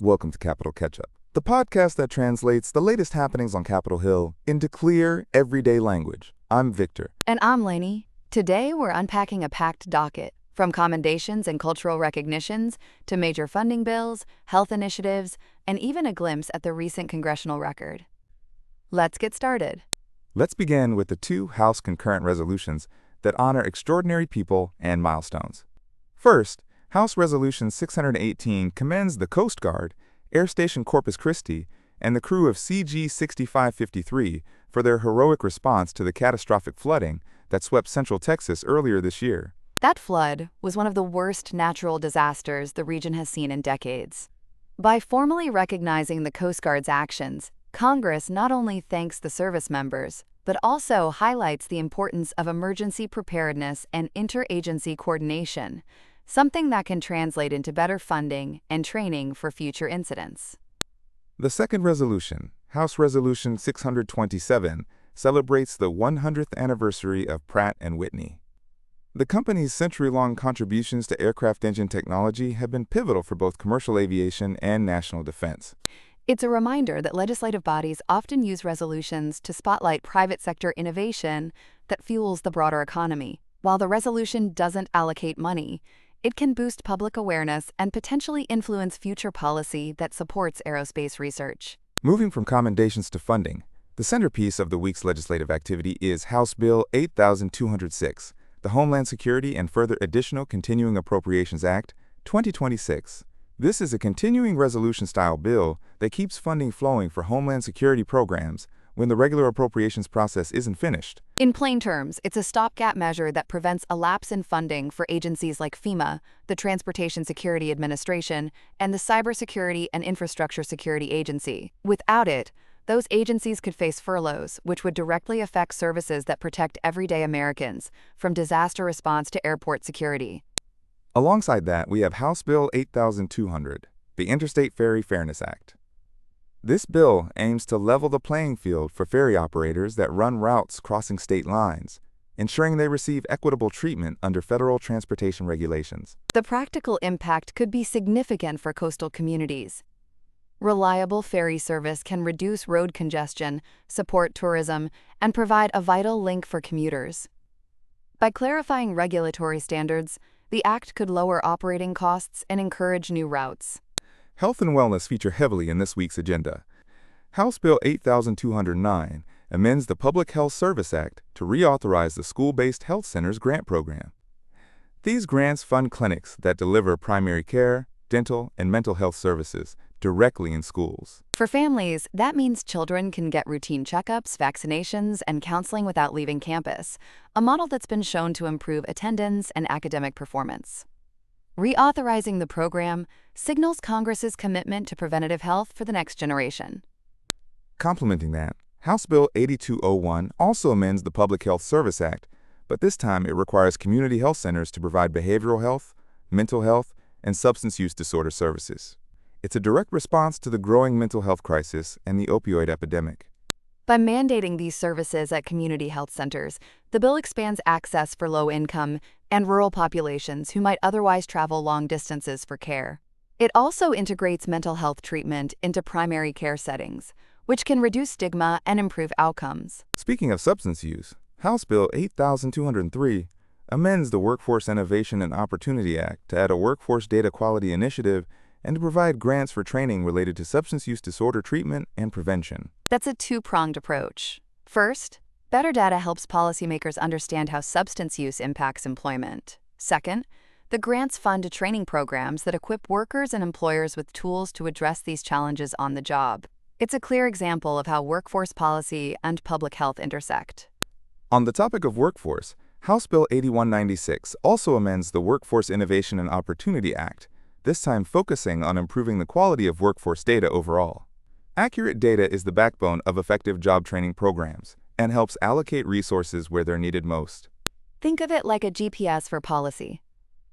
Welcome to Capitol Catch-Up, the podcast that translates the latest happenings on Capitol Hill into clear, everyday language. I'm Victor. And I'm Lainey. Today, we're unpacking a packed docket, from commendations and cultural recognitions to major funding bills, health initiatives, and even a glimpse at the recent congressional record. Let's get started. Let's begin with the two House concurrent resolutions that honor extraordinary people and milestones. First, House Resolution 618 commends the Coast Guard, Air Station Corpus Christi, and the crew of CG-6553 for their heroic response to the catastrophic flooding that swept Central Texas earlier this year. That flood was one of the worst natural disasters the region has seen in decades. By formally recognizing the Coast Guard's actions, Congress not only thanks the service members, but also highlights the importance of emergency preparedness and interagency coordination, something that can translate into better funding and training for future incidents. The second resolution, House Resolution 627, celebrates the 100th anniversary of Pratt & Whitney. The company's century-long contributions to aircraft engine technology have been pivotal for both commercial aviation and national defense. It's a reminder that legislative bodies often use resolutions to spotlight private sector innovation that fuels the broader economy. While the resolution doesn't allocate money, it can boost public awareness and potentially influence future policy that supports aerospace research. Moving from commendations to funding, the centerpiece of the week's legislative activity is House Bill 8206, the Homeland Security and Further Additional Continuing Appropriations Act, 2026. This is a continuing resolution-style bill that keeps funding flowing for Homeland Security programs when the regular appropriations process isn't finished. In plain terms, it's a stopgap measure that prevents a lapse in funding for agencies like FEMA, the Transportation Security Administration, and the Cybersecurity and Infrastructure Security Agency. Without it, those agencies could face furloughs, which would directly affect services that protect everyday Americans, from disaster response to airport security. Alongside that, we have House Bill 8200, the Interstate Ferry Fairness Act. This bill aims to level the playing field for ferry operators that run routes crossing state lines, ensuring they receive equitable treatment under federal transportation regulations. The practical impact could be significant for coastal communities. Reliable ferry service can reduce road congestion, support tourism, and provide a vital link for commuters. By clarifying regulatory standards, the act could lower operating costs and encourage new routes. Health and wellness feature heavily in this week's agenda. House Bill 8209 amends the Public Health Service Act to reauthorize the School-Based Health Centers grant program. These grants fund clinics that deliver primary care, dental, and mental health services directly in schools. For families, that means children can get routine checkups, vaccinations, and counseling without leaving campus, a model that's been shown to improve attendance and academic performance. Reauthorizing the program signals Congress's commitment to preventative health for the next generation. Complementing that, House Bill 8201 also amends the Public Health Service Act, but this time it requires community health centers to provide behavioral health, mental health, and substance use disorder services. It's a direct response to the growing mental health crisis and the opioid epidemic. By mandating these services at community health centers, the bill expands access for low-income and rural populations who might otherwise travel long distances for care. It also integrates mental health treatment into primary care settings, which can reduce stigma and improve outcomes. Speaking of substance use, House Bill 8203 amends the Workforce Innovation and Opportunity Act to add a workforce data quality initiative and to provide grants for training related to substance use disorder treatment and prevention. That's a two-pronged approach. First, better data helps policymakers understand how substance use impacts employment. Second, the grants fund training programs that equip workers and employers with tools to address these challenges on the job. It's a clear example of how workforce policy and public health intersect. On the topic of workforce, House Bill 8196 also amends the Workforce Innovation and Opportunity Act, this time focusing on improving the quality of workforce data overall. Accurate data is the backbone of effective job training programs and helps allocate resources where they're needed most. Think of it like a GPS for policy.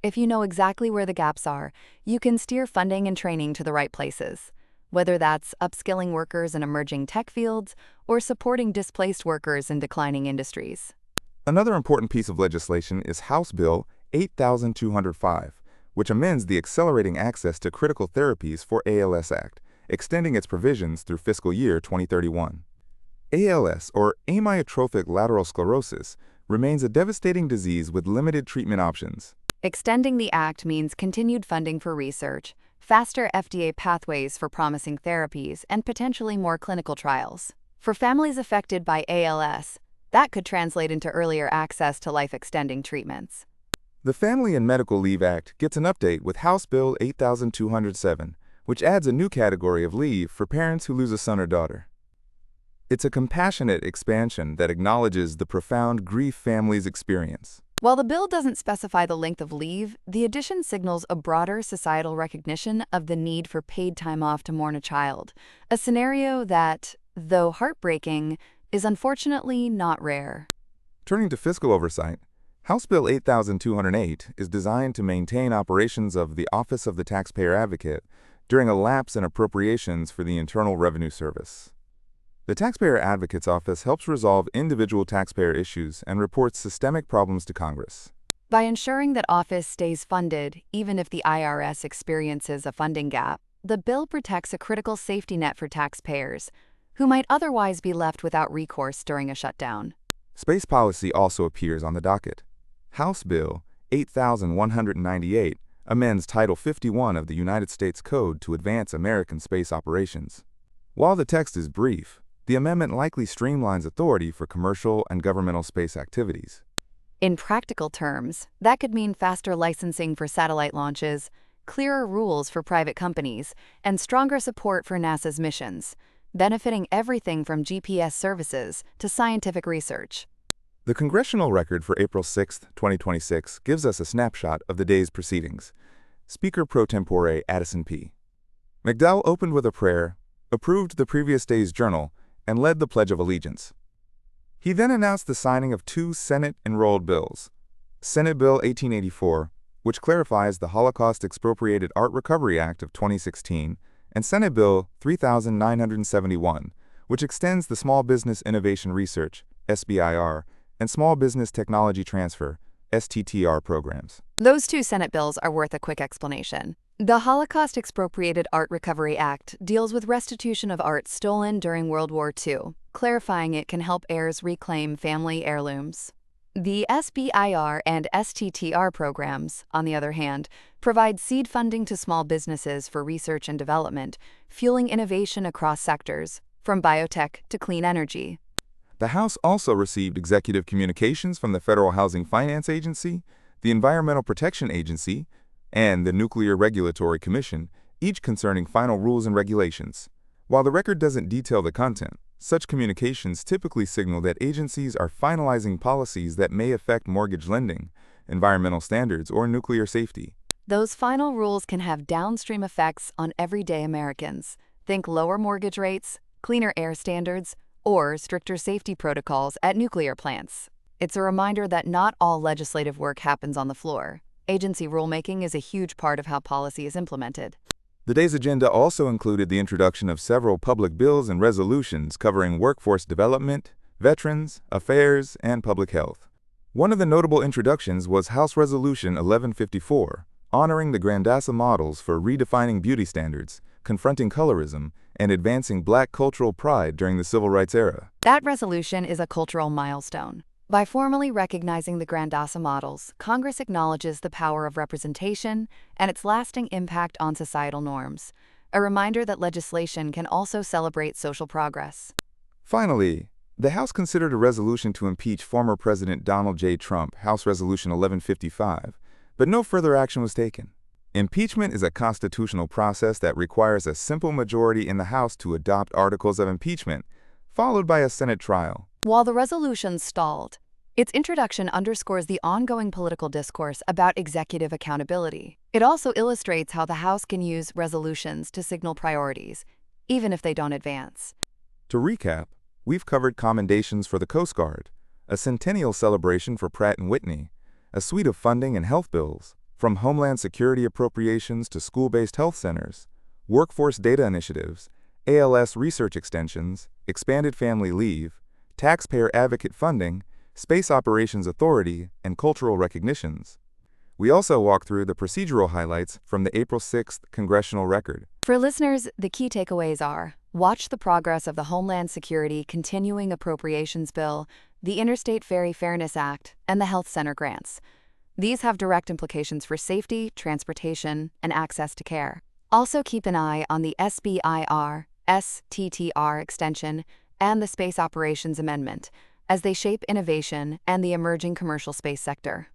If you know exactly where the gaps are, you can steer funding and training to the right places, whether that's upskilling workers in emerging tech fields or supporting displaced workers in declining industries. Another important piece of legislation is House Bill 8205, which amends the Accelerating Access to Critical Therapies for ALS Act, extending its provisions through fiscal year 2031. ALS, or amyotrophic lateral sclerosis, remains a devastating disease with limited treatment options. Extending the act means continued funding for research, faster FDA pathways for promising therapies, and potentially more clinical trials. For families affected by ALS, that could translate into earlier access to life-extending treatments. The Family and Medical Leave Act gets an update with House Bill 8207, which adds a new category of leave for parents who lose a son or daughter. It's a compassionate expansion that acknowledges the profound grief families experience. While the bill doesn't specify the length of leave, the addition signals a broader societal recognition of the need for paid time off to mourn a child, a scenario that, though heartbreaking, is unfortunately not rare. Turning to fiscal oversight, House Bill 8208 is designed to maintain operations of the Office of the Taxpayer Advocate during a lapse in appropriations for the Internal Revenue Service. The Taxpayer Advocate's Office helps resolve individual taxpayer issues and reports systemic problems to Congress. By ensuring that office stays funded, even if the IRS experiences a funding gap, the bill protects a critical safety net for taxpayers, who might otherwise be left without recourse during a shutdown. Space policy also appears on the docket. House Bill 8198 amends Title 51 of the United States Code to advance American space operations. While the text is brief, the amendment likely streamlines authority for commercial and governmental space activities. In practical terms, that could mean faster licensing for satellite launches, clearer rules for private companies, and stronger support for NASA's missions, benefiting everything from GPS services to scientific research. The congressional record for April 6, 2026 gives us a snapshot of the day's proceedings. Speaker pro tempore Addison P McDowell opened with a prayer, approved the previous day's journal, and led the Pledge of Allegiance. He then announced the signing of two Senate-enrolled bills, Senate Bill 1884, which clarifies the Holocaust Expropriated Art Recovery Act of 2016, and Senate Bill 3971, which extends the Small Business Innovation Research, SBIR, and Small Business Technology Transfer, STTR programs. Those two Senate bills are worth a quick explanation. The Holocaust Expropriated Art Recovery Act deals with restitution of art stolen during World War II, clarifying it can help heirs reclaim family heirlooms. The SBIR and STTR programs, on the other hand, provide seed funding to small businesses for research and development, fueling innovation across sectors, from biotech to clean energy. The House also received executive communications from the Federal Housing Finance Agency, the Environmental Protection Agency, and the Nuclear Regulatory Commission, each concerning final rules and regulations. While the record doesn't detail the content, such communications typically signal that agencies are finalizing policies that may affect mortgage lending, environmental standards, or nuclear safety. Those final rules can have downstream effects on everyday Americans. Think lower mortgage rates, cleaner air standards, or stricter safety protocols at nuclear plants. It's a reminder that not all legislative work happens on the floor. Agency rulemaking is a huge part of how policy is implemented. The day's agenda also included the introduction of several public bills and resolutions covering workforce development, veterans, affairs, and public health. One of the notable introductions was House Resolution 1154, honoring the Grandassa models for redefining beauty standards, confronting colorism, and advancing Black cultural pride during the Civil Rights era. That resolution is a cultural milestone. By formally recognizing the Grandassa models, Congress acknowledges the power of representation and its lasting impact on societal norms, a reminder that legislation can also celebrate social progress. Finally, the House considered a resolution to impeach former President Donald J. Trump, House Resolution 1155, but no further action was taken. Impeachment is a constitutional process that requires a simple majority in the House to adopt articles of impeachment, followed by a Senate trial. While the resolution stalled, its introduction underscores the ongoing political discourse about executive accountability. It also illustrates how the House can use resolutions to signal priorities, even if they don't advance. To recap, we've covered commendations for the Coast Guard, a centennial celebration for Pratt & Whitney, a suite of funding and health bills, from Homeland Security appropriations to school-based health centers, workforce data initiatives, ALS research extensions, expanded family leave, taxpayer advocate funding, space operations authority, and cultural recognitions. We also walk through the procedural highlights from the April 6th congressional record. For listeners, the key takeaways are: watch the progress of the Homeland Security Continuing Appropriations Bill, the Interstate Ferry Fairness Act, and the Health Center grants. These have direct implications for safety, transportation, and access to care. Also keep an eye on the SBIR, STTR extension, and the Space Operations Amendment, as they shape innovation and the emerging commercial space sector.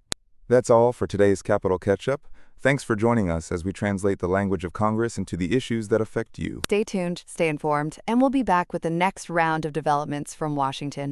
That's all for today's Capital Catch-Up. Thanks for joining us as we translate the language of Congress into the issues that affect you. Stay tuned, stay informed, and we'll be back with the next round of developments from Washington.